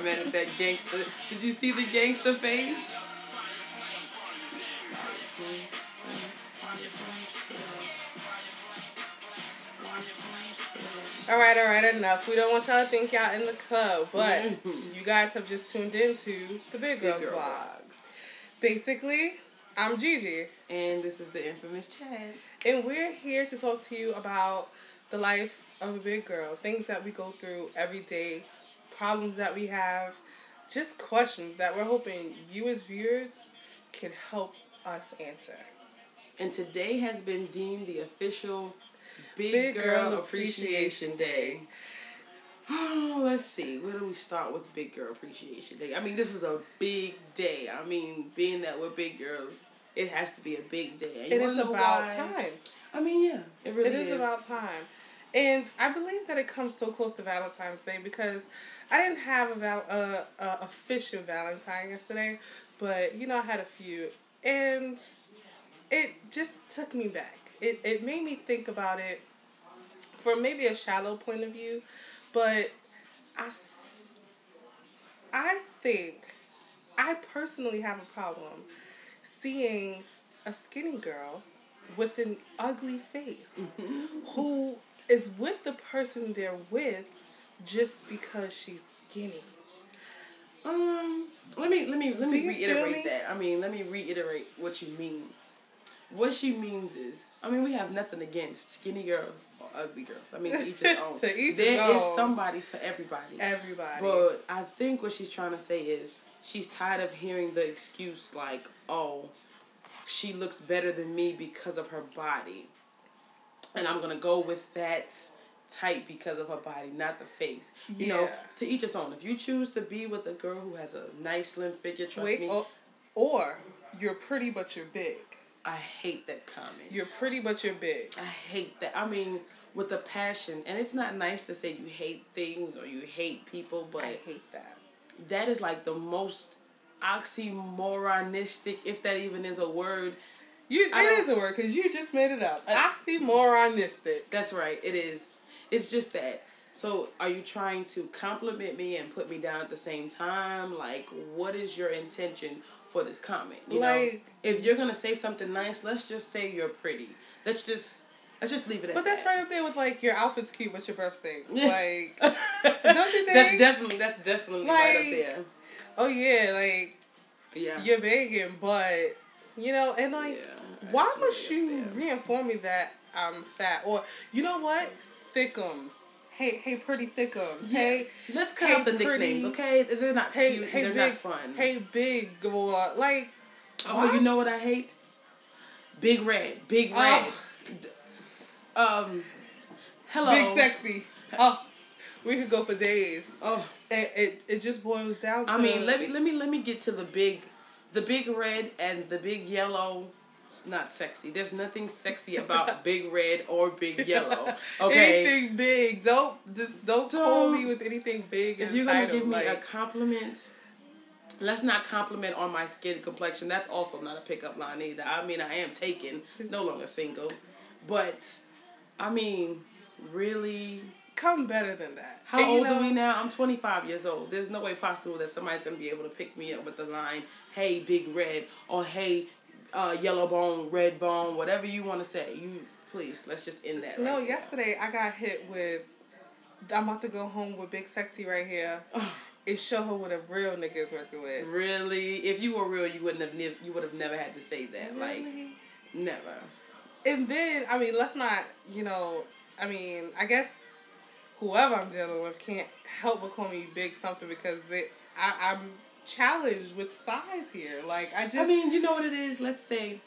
mad at that gangster. Did you see the gangster face? All right, enough. We don't want y'all to think y'all in the club, but you guys have just tuned into the Big Girls Vlog. Basically, I'm Gigi. And this is the infamous Chad. And we're here to talk to you about the life of a big girl, things that we go through every day, problems that we have, just questions that we're hoping you as viewers can help us answer. And today has been deemed the official Big Girl Appreciation Day. Oh, let's see. Where do we start with Big Girl Appreciation Day? I mean, this is a big day. I mean, being that we're big girls, it has to be a big day. And it's about time. I mean, yeah, it really is. It is about time. And I believe that it comes so close to Valentine's Day because I didn't have a official Valentine yesterday, but, you know, I had a few. And it just took me back. It made me think about it from maybe a shallow point of view, but I think I personally have a problem seeing a skinny girl with an ugly face who is with the person they're with just because she's skinny. Let me reiterate that. I mean, let me reiterate what you mean. What she means is, I mean, we have nothing against skinny girls or ugly girls. I mean, to each his own. There is somebody for everybody. Everybody. But I think what she's trying to say is she's tired of hearing the excuse like, oh, she looks better than me because of her body. And I'm going to go with that type because of her body, not the face. You know, to each his own. If you choose to be with a girl who has a nice, slim figure, trust me. Or you're pretty but you're big. I hate that comment. You're pretty, but you're big. I hate that. I mean, with a passion. And it's not nice to say you hate things or you hate people, but I hate that. That is like the most oxymoronistic, if that even is a word. It is a word, because you just made it up. Oxymoronistic. That's right. It is. It's just that. So, are you trying to compliment me and put me down at the same time? Like, what is your intention for this comment? You know, if you're gonna say something nice, let's just say you're pretty. Let's just leave it at that. But that's right up there with like your outfit's cute, but your breath stinks. Like, don't you think? That's definitely like, right up there. Oh yeah, you're begging, but you know, and like, why must you reinform me that I'm fat? Or you know what, thickums. Hey, pretty thickums. Yeah. Hey, let's cut out the nicknames, okay? They're not cute. They're big, not fun. Hey, big, or like. Oh, you know what I hate? Big red. Hello. Big sexy. Oh, we could go for days. Oh, it just boils down to. I mean, let me get to the big red and the big yellow. It's not sexy. There's nothing sexy about big red or big yellow. Okay. Anything big. Don't call me with anything big. If you're gonna give me a compliment, let's not compliment on my skin complexion. That's also not a pickup line either. I mean, I am taken, no longer single, but I mean, really. Come better than that. How old are we now? I'm 25 years old. There's no way possible that somebody's gonna be able to pick me up with the line, "Hey, big red," or "Hey, yellow bone, red bone," whatever you want to say. Please, let's just end that. No, yesterday I got hit with, I'm about to go home with big sexy right here. And show her what a real nigga is working with. Really? If you were real, you would have never had to say that. Really? Like, never. And then, I mean, let's not, I mean, I guess whoever I'm dealing with can't help but call me big something because I'm challenged with size here. Like, I mean, you know what it is? Let's say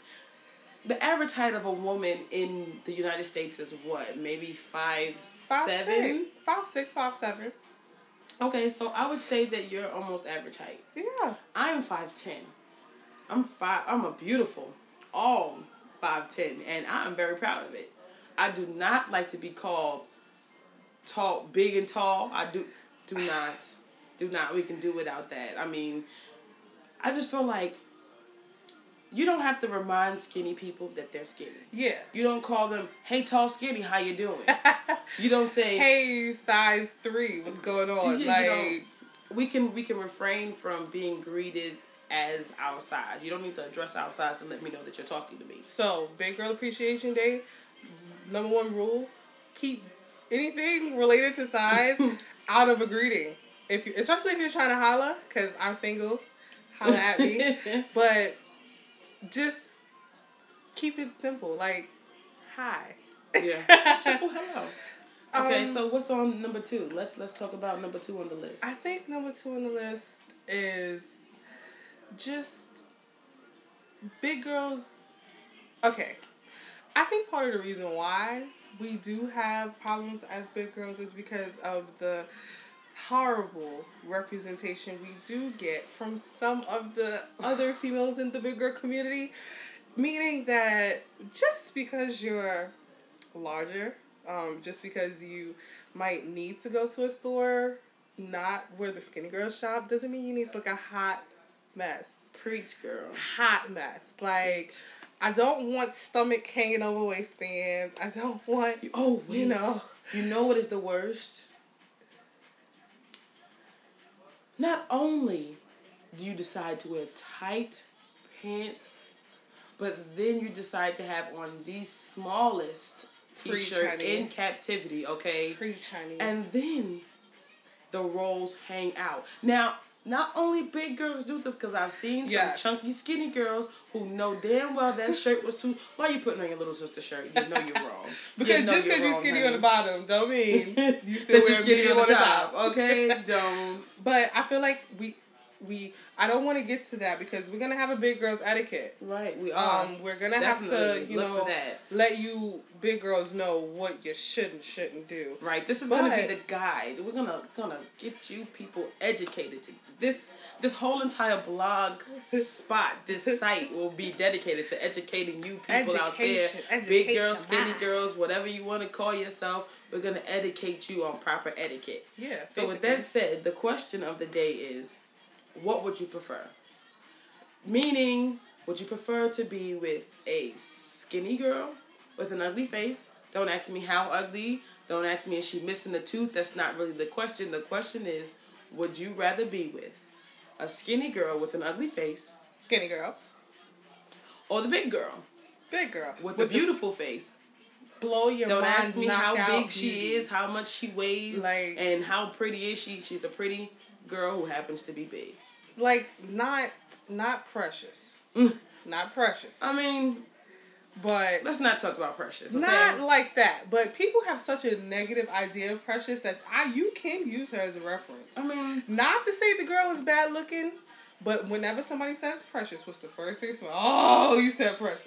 the average height of a woman in the United States is what? Maybe 5'7"? 5'6", 5'7". Okay, so I would say that you're almost average height. Yeah. I'm 5'10". I'm a beautiful, all 5'10", and I'm very proud of it. I do not like to be called tall, big and tall. I do not. We can do without that. I mean, I just feel like you don't have to remind skinny people that they're skinny. Yeah. You don't call them, "Hey, tall, skinny, how you doing?" You don't say, "Hey, size 3, what's going on?" we can refrain from being greeted as our size. You don't need to address our size to let me know that you're talking to me. So, Big Girl Appreciation Day, number one rule, keep anything related to size out of a greeting. Especially if you're trying to holla, because I'm single, holla at me. But just keep it simple, like, hi. Yeah. Simple hello. Okay, so what's on number 2? Let's talk about number 2 on the list. I think number 2 on the list is just big girls. Okay. I think part of the reason why we do have problems as big girls is because of the horrible representation we do get from some of the other females in the big girl community. Meaning that just because you're larger, just because you might need to go to a store, not where the skinny girls shop, doesn't mean you need to look a hot mess. Preach, girl. Hot mess. Like, I don't want stomach hanging over waistbands. I don't want, You know what is the worst? Not only do you decide to wear tight pants, but then you decide to have on the smallest t-shirt in captivity, okay? Preach, honey. And then the rolls hang out. Now, not only big girls do this, because I've seen some chunky, skinny girls who know damn well that shirt was too... Why are you putting on your little sister shirt? You know you're wrong. Because just because you're skinny on the bottom don't mean you still wear medium on the top. Okay? Don't. But I feel like I don't want to get to that because we're gonna have a big girls etiquette. Right, we are. We're gonna Definitely. have to, let you big girls know what you shouldn't do. Right. This is gonna be the guide. We're gonna get you people educated to this whole entire blog spot. This site will be dedicated to educating you people out there. Big girls, skinny girls, whatever you want to call yourself. We're gonna educate you on proper etiquette. Yeah. So with that said, the question of the day is, what would you prefer? Meaning, would you prefer to be with a skinny girl with an ugly face? Don't ask me how ugly. Don't ask me, is she missing a tooth? That's not really the question. The question is, would you rather be with a skinny girl with an ugly face? Skinny girl. Or the big girl? Big girl. With a beautiful face. Blow your mind. Don't ask me how big beauty. she is, how much she weighs, and how pretty is she. She's a pretty girl who happens to be big. Like, not precious. Not precious. I mean, but let's not talk about Precious. Okay? Not like that. But people have such a negative idea of Precious that you can use her as a reference. I mean, not to say the girl is bad looking, but whenever somebody says Precious, what's the first thing? Oh, you said Precious.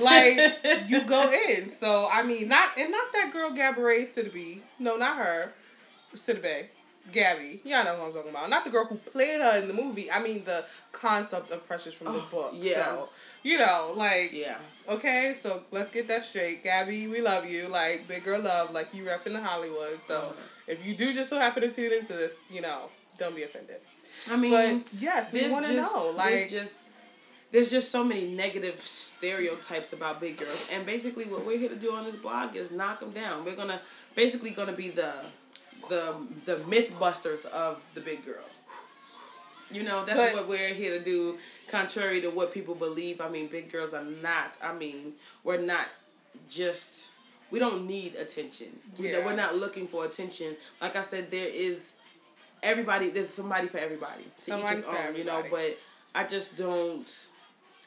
Like, you go in. So I mean, not that girl Gabourey Sidibe. No, not her. Sidibe. Gabby, y'all know who I'm talking about. Not the girl who played her in the movie. I mean the concept of Precious from the book. Yeah. So, okay, so let's get that straight. Gabby, we love you. Like, big girl love. Like, you repping the Hollywood. So, if you do just so happen to tune into this, don't be offended. I mean, but yes, we want to know. Like, there's just so many negative stereotypes about big girls. And basically what we're here to do on this blog is knock them down. We're basically going to be the myth busters of the big girls. That's what we're here to do, contrary to what people believe. I mean, big girls are not, we're not just, we don't need attention. Yeah. We're not looking for attention. Like I said, there's somebody for everybody. To each his own, but I just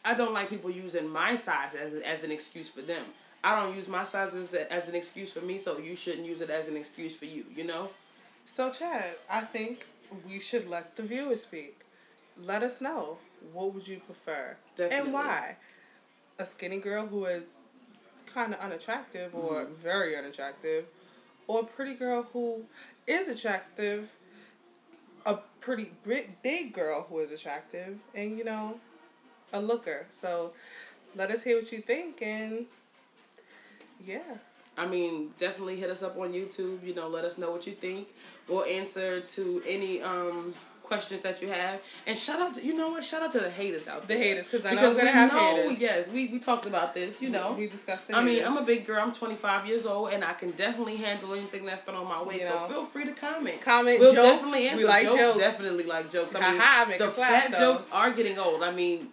I don't like people using my size as an excuse for them. I don't use my size as an excuse for me, so you shouldn't use it as an excuse for you, So, Chad, I think we should let the viewers speak. Let us know. What would you prefer? Definitely. And why? A skinny girl who is kind of unattractive or very unattractive, or a pretty girl who is attractive, a pretty big girl who is attractive, and, a looker. So, let us hear what you think, and... yeah. I mean, definitely hit us up on YouTube. Let us know what you think. We'll answer to any questions that you have. And shout out to, you know what? Shout out to the haters out there. The haters, because I know we're going to have haters. Yes, we talked about this, you know. We discussed the haters. haters. I'm a big girl. I'm 25 years old, and I can definitely handle anything that's thrown my way. So feel free to comment. We'll jokes. Definitely answer. We like jokes. Definitely like jokes. The fat jokes are getting old. I mean,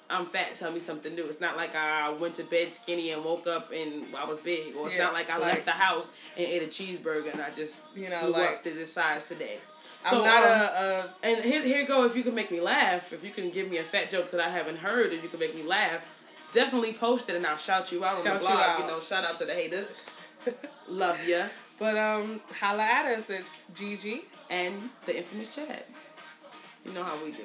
I'm fat, tell me something new. It's not like I went to bed skinny and woke up and I was big. Or it's not like I left the house and ate a cheeseburger and I just blew up to this size today. So, I'm not and here you go. If you can make me laugh, if you can give me a fat joke that I haven't heard and you can make me laugh, definitely post it and I'll shout you out on the blog. You know, shout out to the haters. Love ya. But holla at us. It's Gigi and the infamous Chad. You know how we do.